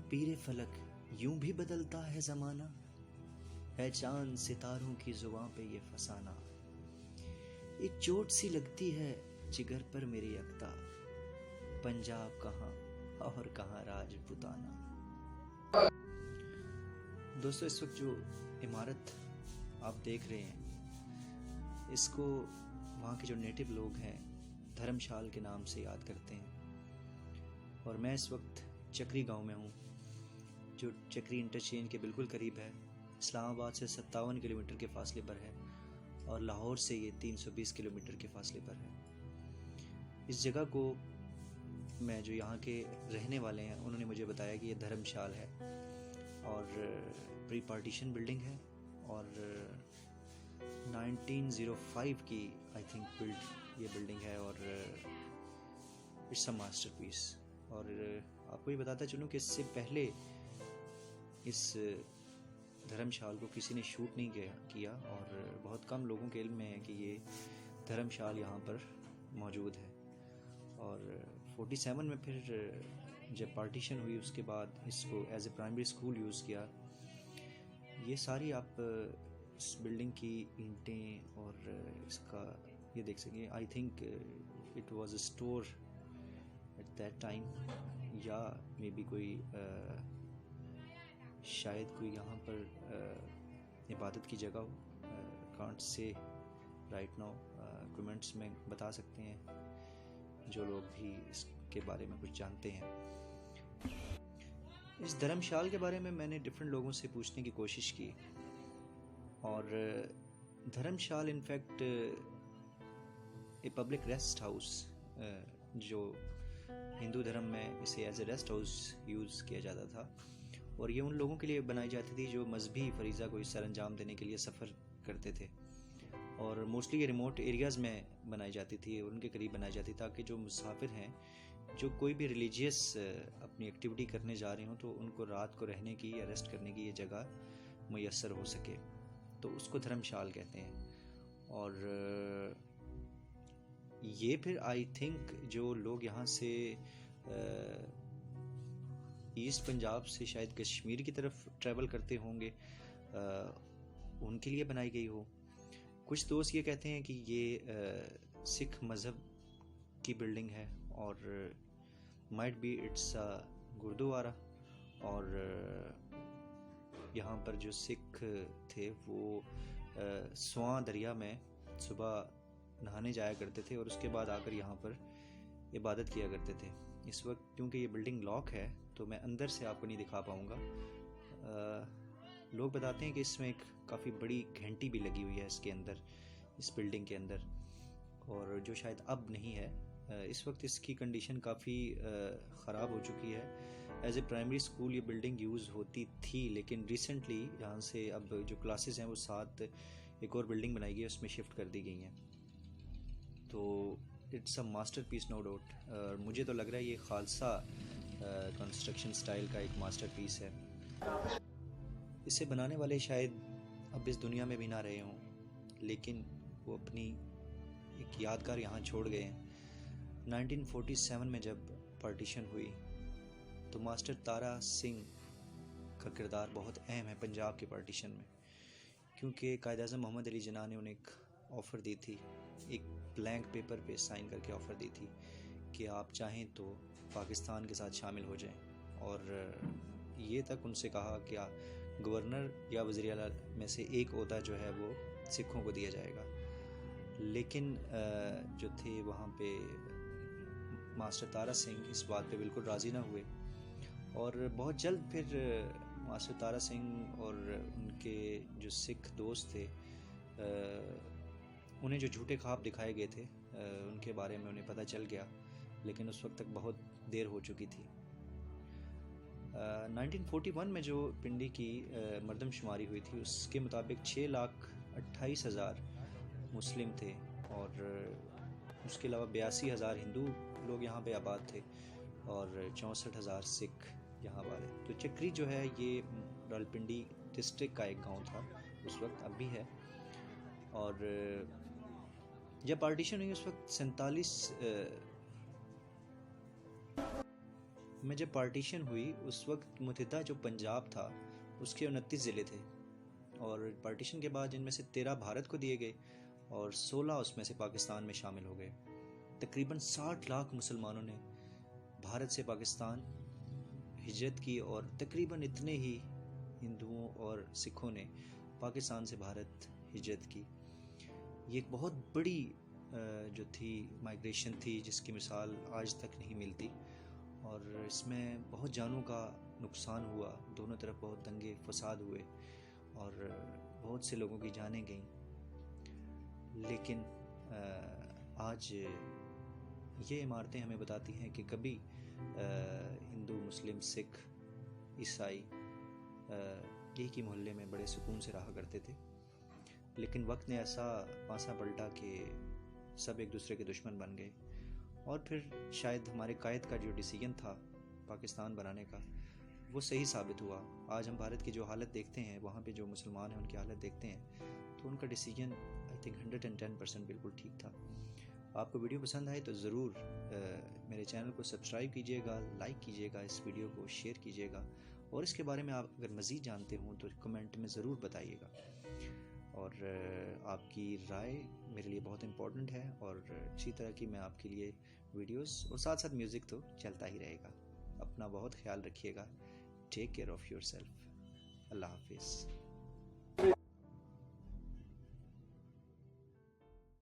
पीरे फलक यूं भी बदलता है ज़माना, है चांद सितारों की जुबां पे ये फसाना। एक चोट सी लगती है जिगर पर मेरी अक्ता, पंजाब कहाँ और कहाँ राजपुताना। दोस्तों, इस वक्त जो इमारत आप देख रहे हैं, इसको वहाँ के जो नेटिव लोग हैं धर्मशाल के नाम से याद करते हैं। और मैं इस वक्त चक्री गांव में हूँ, जो चक्री इंटरचेंज के बिल्कुल करीब है। इस्लामाबाद से 57 किलोमीटर के फासले पर है और लाहौर से ये 320 किलोमीटर के फासले पर है। इस जगह को मैं जो यहाँ के रहने वाले हैं उन्होंने मुझे बताया कि ये धर्मशाल है और प्री पार्टीशन बिल्डिंग है और 1905 की आई थिंक बिल्ड ये बिल्डिंग है और इट्स अ मास्टरपीस। और आपको ये बताता चलूँ कि इससे पहले इस धर्मशाल को किसी ने शूट नहीं किया और बहुत कम लोगों के इल्म में है कि ये धर्मशाल यहाँ पर मौजूद है। और 47 में फिर जब पार्टीशन हुई उसके बाद इसको as a primary school use किया। ये सारी आप इस बिल्डिंग की ईंटें और इसका ये देख सकें। I think it was a store at that time, या मे बी कोई शायद कोई यहाँ पर इबादत की जगह हो। Can't say right now, comments में बता सकते हैं जो लोग भी इसके बारे में कुछ जानते हैं। इस धर्मशाल के बारे में मैंने डिफरेंट लोगों से पूछने की कोशिश की और dharamshala in fact a public rest house, जो हिंदू धर्म में इसे as a rest house use किया जाता था और ये उन लोगों के लिए बनाई जाती थी जो मजहबी फरीज़ा को सर अंजाम देने के लिए सफ़र करते थे। और मोस्टली ये रिमोट एरियाज़ में बनाई जाती थी, उनके करीब बनाई जाती ताकि जो मुसाफिर हैं जो कोई भी रिलीजियस अपनी एक्टिविटी करने जा रहे हों तो उनको रात को रहने की या रेस्ट करने की ये जगह मुयस्सर हो सके, तो उसको धर्मशाल कहते हैं। और ये फिर आई थिंक जो लोग यहाँ से ईस्ट पंजाब से शायद कश्मीर की तरफ ट्रैवल करते होंगे, उनके लिए बनाई गई हो। कुछ दोस्त ये कहते हैं कि ये सिख मज़हब की बिल्डिंग है और might be it's a gurdwara. और यहाँ पर जो सिख थे वो स्वां दरिया में सुबह नहाने जाया करते थे और उसके बाद आकर यहाँ पर इबादत किया करते थे। इस वक्त क्योंकि ये बिल्डिंग लॉक है तो मैं अंदर से आपको नहीं दिखा पाऊँगा। लोग बताते हैं कि इसमें एक काफ़ी बड़ी घंटी भी लगी हुई है इसके अंदर, इस बिल्डिंग के अंदर, और जो शायद अब नहीं है। इस वक्त इसकी कंडीशन काफ़ी ख़राब हो चुकी है। एज ए प्राइमरी स्कूल ये बिल्डिंग यूज़ होती थी, लेकिन रिसेंटली यहाँ से अब जो क्लासेस हैं वो साथ एक और बिल्डिंग बनाई गई है, उसमें शिफ्ट कर दी गई हैं। तो it's a masterpiece no doubt. मुझे तो लग रहा है ये खालसा कंस्ट्रक्शन स्टाइल का एक मास्टरपीस है। इसे बनाने वाले शायद अब इस दुनिया में भी ना रहे हों, लेकिन वो अपनी एक यादगार यहाँ छोड़ गए हैं। 1947 में जब पार्टीशन हुई तो मास्टर तारा सिंह का किरदार बहुत अहम है पंजाब के पार्टीशन में, क्योंकि कायद-ए-आज़म मोहम्मद अली जिन्ना ने उन्हें एक ऑफ़र दी थी, एक ब्लैंक पेपर पे साइन करके ऑफ़र दी थी कि आप चाहें तो पाकिस्तान के साथ शामिल हो जाएं। और ये तक उनसे कहा कि गवर्नर या वज़ीर आला में से एक ओहदा जो है वो सिखों को दिया जाएगा। लेकिन जो थे वहाँ पे मास्टर तारा सिंह इस बात पे बिल्कुल राज़ी ना हुए और बहुत जल्द फिर मास्टर तारा सिंह और उनके जो सिख दोस्त थे, उन्हें जो झूठे ख्वाब दिखाए गए थे उनके बारे में उन्हें पता चल गया, लेकिन उस वक्त तक बहुत देर हो चुकी थी। 1941 में जो पिंडी की मरदमशुमारी हुई थी उसके मुताबिक 6,28,000 मुस्लिम थे और उसके अलावा 82,000 हिंदू लोग यहाँ पे आबाद थे और 64,000 सिख यहाँ वाले। तो चक्री जो है ये रावलपिंडी डिस्ट्रिक्ट का एक गांव था उस वक्त, अब भी है। और जब पार्टीशन हुई उस वक्त में जब पार्टीशन हुई उस वक्त मुतहदा जो पंजाब था उसके 29 ज़िले थे, और पार्टीशन के बाद इनमें से 13 भारत को दिए गए और 16 उसमें से पाकिस्तान में शामिल हो गए। तकरीबन 60 लाख मुसलमानों ने भारत से पाकिस्तान हिजरत की और तकरीबन इतने ही हिंदुओं और सिखों ने पाकिस्तान से भारत हिजरत की। ये एक बहुत बड़ी जो थी माइग्रेशन थी जिसकी मिसाल आज तक नहीं मिलती, और इसमें बहुत जानों का नुकसान हुआ, दोनों तरफ बहुत दंगे फसाद हुए और बहुत से लोगों की जानें गईं। लेकिन आज ये इमारतें हमें बताती हैं कि कभी हिंदू, मुस्लिम, सिख, ईसाई एक ही मोहल्ले में बड़े सुकून से रहा करते थे। लेकिन वक्त ने ऐसा पासा पलटा कि सब एक दूसरे के दुश्मन बन गए, और फिर शायद हमारे कायद का जो डिसीजन था पाकिस्तान बनाने का वो सही साबित हुआ। आज हम भारत की जो हालत देखते हैं, वहाँ पे जो मुसलमान हैं उनकी हालत देखते हैं, तो उनका डिसीजन आई थिंक 110% बिल्कुल ठीक था। आपको वीडियो पसंद आए तो ज़रूर मेरे चैनल को सब्सक्राइब कीजिएगा, लाइक कीजिएगा, इस वीडियो को शेयर कीजिएगा, और इसके बारे में आप अगर मज़ीद जानते हों तो कमेंट में ज़रूर बताइएगा। और आपकी राय मेरे लिए बहुत इम्पोर्टेंट है, और इसी तरह की मैं आपके लिए वीडियोस और साथ साथ म्यूज़िक तो चलता ही रहेगा। अपना बहुत ख्याल रखिएगा। Take care of yourself. अल्लाह हाफिज़।